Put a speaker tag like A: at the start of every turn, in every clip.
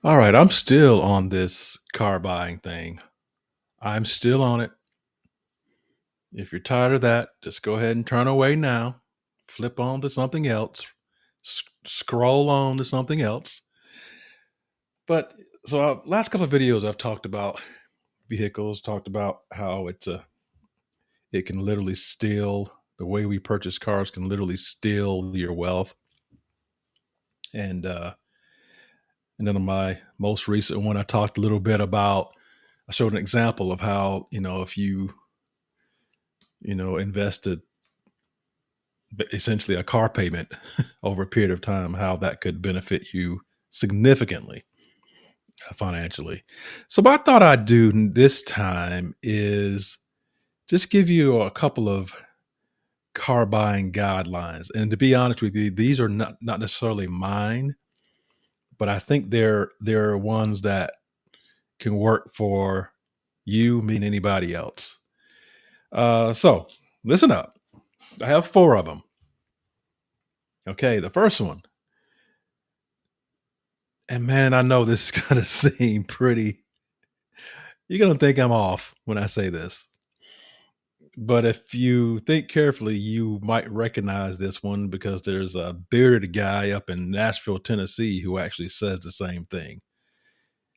A: All right, I'm still on this car buying thing. I'm still on it. If you're tired of that, just go ahead and turn away now. Flip on to something else. Scroll on to something else. But last couple of videos I've talked about vehicles, talked about how it can literally steal the way we purchase cars can literally steal your wealth. And and then on my most recent one, I talked a little bit about I showed an example of how, if you invested essentially a car payment over a period of time, how that could benefit you significantly financially. So, what I thought I'd do this time is just give you a couple of car buying guidelines. And to be honest with you, these are not necessarily mine, but I think they're ones that can work for you, me, and anybody else. So, listen up. I have four of them. Okay, the first one. And man, I know this is gonna seem pretty you're gonna think I'm off when I say this. But if you think carefully, you might recognize this one because there's a bearded guy up in Nashville, Tennessee, who actually says the same thing.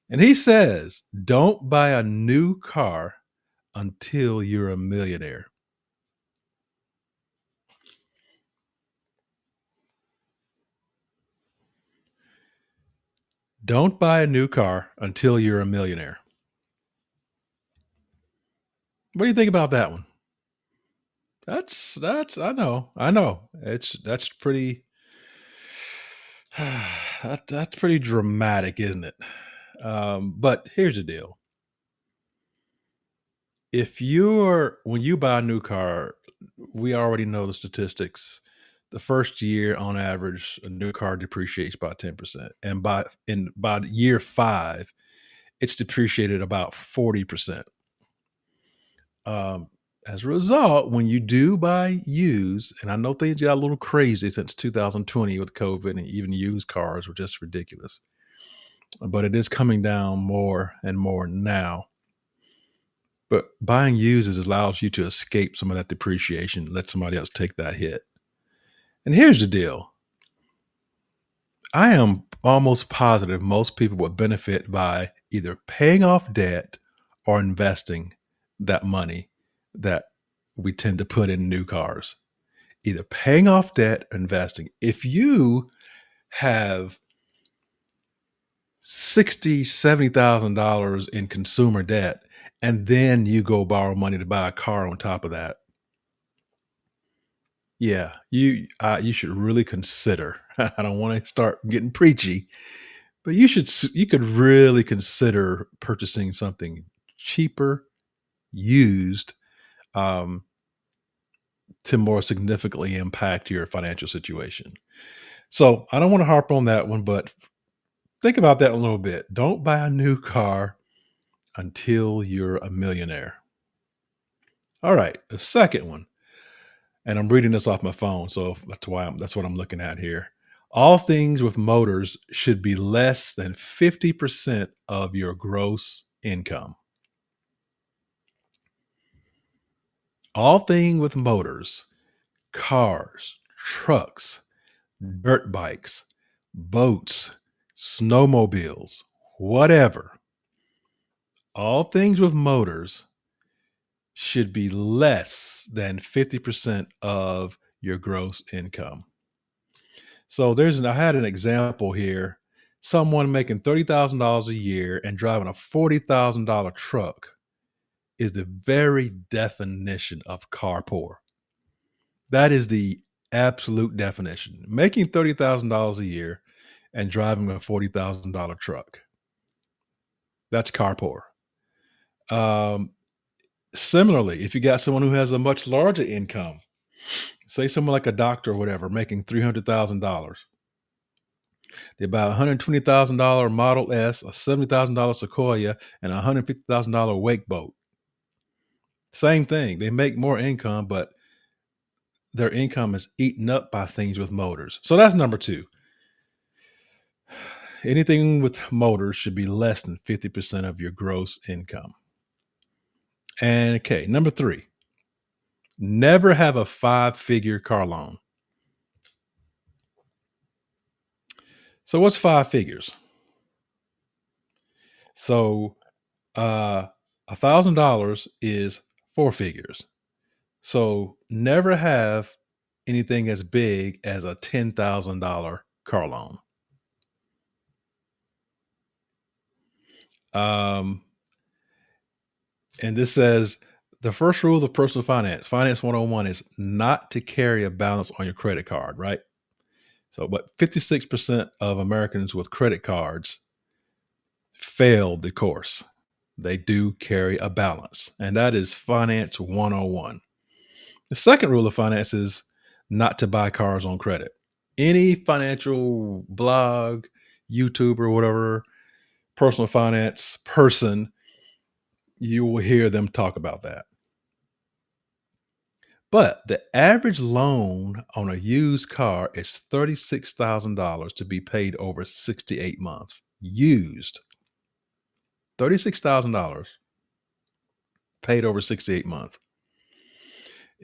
A: And he says, don't buy a new car until you're a millionaire. Don't buy a new car until you're a millionaire. What do you think about that one? That's I know. That's pretty that's pretty dramatic, isn't it? But here's the deal. If you're when you buy a new car, we already know the statistics. The first year, on average, a new car depreciates by 10%, and by year 5, it's depreciated about 40%. Um, as a result, when you do buy used, and I know things got a little crazy since 2020 with COVID, and even used cars were just ridiculous, but it is coming down more and more now. But buying used allows you to escape some of that depreciation, let somebody else take that hit. And here's the deal. I am almost positive most people would benefit by either paying off debt or investing that money that we tend to put in new cars. Either paying off debt or investing. If you have 60, $70,000 in consumer debt, and then you go borrow money to buy a car on top of that, yeah, you should really consider. I don't want to start getting preachy, but you could really consider purchasing something cheaper, used, um, to more significantly impact your financial situation. So I don't want to harp on that one, but think about that a little bit. Don't buy a new car until you're a millionaire. All right, the second one, and I'm reading this off my phone, so that's what I'm looking at here. All things with motors should be less than 50% of your gross income. All things with motors, cars, trucks, dirt bikes, boats, snowmobiles, whatever. All things with motors should be less than 50% of your gross income. So I had an example here. Someone making $30,000 a year and driving a $40,000 truck is the very definition of car poor. That is the absolute definition. Making $30,000 a year and driving a $40,000 truck. That's car poor. Um, Similarly, if you got someone who has a much larger income, say someone like a doctor or whatever, making $300,000, they buy a $120,000 Model S, a $70,000 Sequoia, and a $150,000 wake boat. Same thing. They make more income, but their income is eaten up by things with motors. So that's number two. Anything with motors should be less than 50% of your gross income. And okay, number three, never have a five-figure car loan. So what's five figures? So uh $1,000 is four figures. So never have anything as big as a $10,000 car loan. Um, and this says the first rule of personal finance, finance 101, is not to carry a balance on your credit card, right? So, but 56% of Americans with credit cards failed the course. They do carry a balance, and that is finance 101. The second rule of finance is not to buy cars on credit. Any financial blog, YouTuber, whatever, personal finance person, you will hear them talk about that. But the average loan on a used car is $36,000 to be paid over 68 months. Used $36,000 paid over 68 months.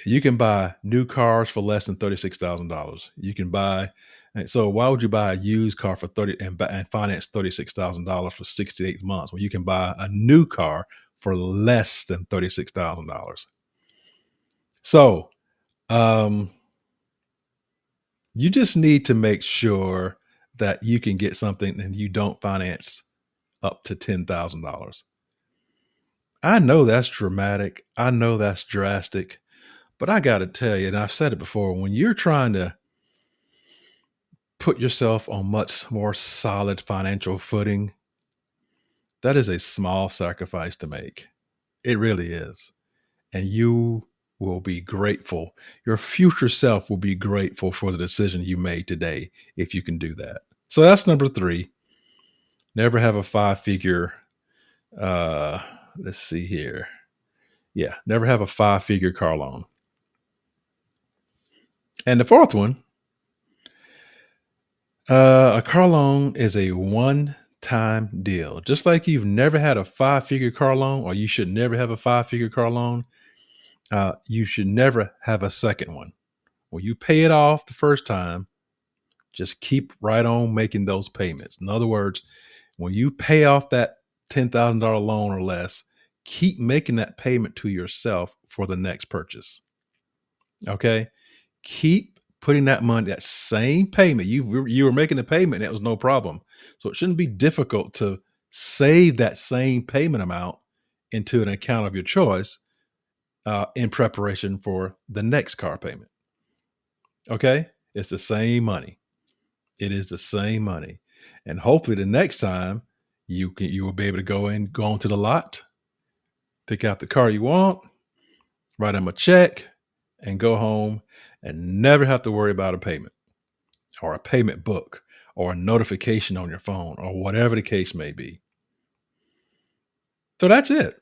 A: You can buy new cars for less than $36,000. You can buy, and so why would you buy a used car for 30 and finance $36,000 for 68 months when you can buy a new car for less than $36,000? So, um, you just need to make sure that you can get something and you don't finance up to $10,000. I know that's dramatic. I know that's drastic, but I got to tell you, and I've said it before, when you're trying to put yourself on much more solid financial footing, that is a small sacrifice to make. It really is. And you will be grateful. Your future self will be grateful for the decision you made today if you can do that. So that's number three. Never have a five figure, uh, let's see here. Yeah, never have a five figure car loan. And the fourth one, a car loan is a one time deal. Just like you've never had a five figure car loan, or you should never have a five figure car loan, you should never have a second one. When you pay it off the first time, just keep right on making those payments. In other words, when you pay off that $10,000 loan or less, keep making that payment to yourself for the next purchase. Okay? Keep putting that money, that same payment. You were making the payment, and it was no problem. So it shouldn't be difficult to save that same payment amount into an account of your choice in preparation for the next car payment. Okay? It's the same money. It is the same money. And hopefully the next time you will be able to go onto the lot, pick out the car you want, write them a check, and go home and never have to worry about a payment or a payment book or a notification on your phone or whatever the case may be. So that's it.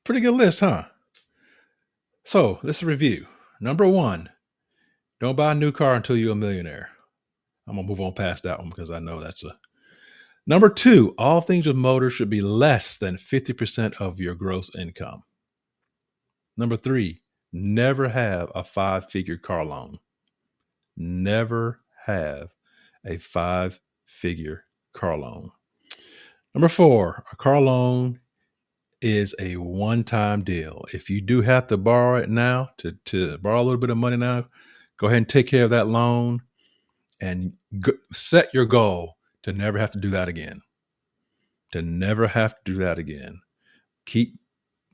A: Pretty good list, huh? So let's review. Number one, don't buy a new car until you're a millionaire. I'm gonna move on past that one because I know that's a number two. All things with motors should be less than 50% of your gross income. Number three, never have a five figure car loan. Never have a five figure car loan. Number four, a car loan is a one time deal. If you do have to borrow it now, to borrow a little bit of money now, go ahead and take care of that loan and set your goal to never have to do that again. To never have to do that again. Keep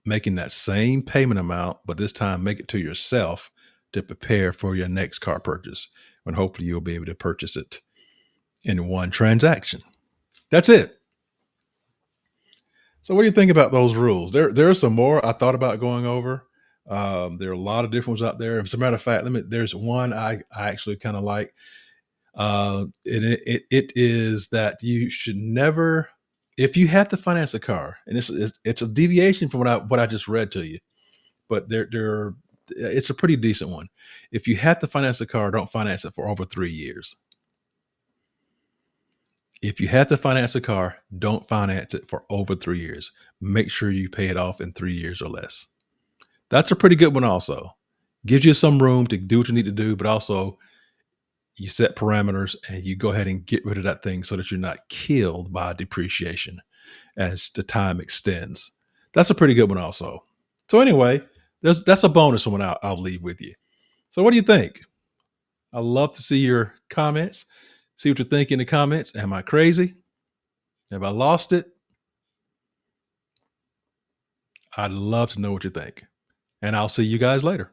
A: making that same payment amount, but this time make it to yourself to prepare for your next car purchase, when hopefully you'll be able to purchase it in one transaction. That's it. So what do you think about those rules? There are some more I thought about going over. There are a lot of different ones out there. As a matter of fact, there's one I actually kind of like. It is that you should never, if you have to finance a car, and it's a deviation from what I just read to you, but it's a pretty decent one. If you have to finance a car, don't finance it for over 3 years. If you have to finance a car, don't finance it for over 3 years. Make sure you pay it off in 3 years or less. That's a pretty good one, also. Gives you some room to do what you need to do, but also you set parameters and you go ahead and get rid of that thing so that you're not killed by depreciation as the time extends. That's a pretty good one, also. So, anyway, that's a bonus one I'll leave with you. So, what do you think? I love to see your comments. See what you think in the comments. Am I crazy? Have I lost it? I'd love to know what you think. And I'll see you guys later.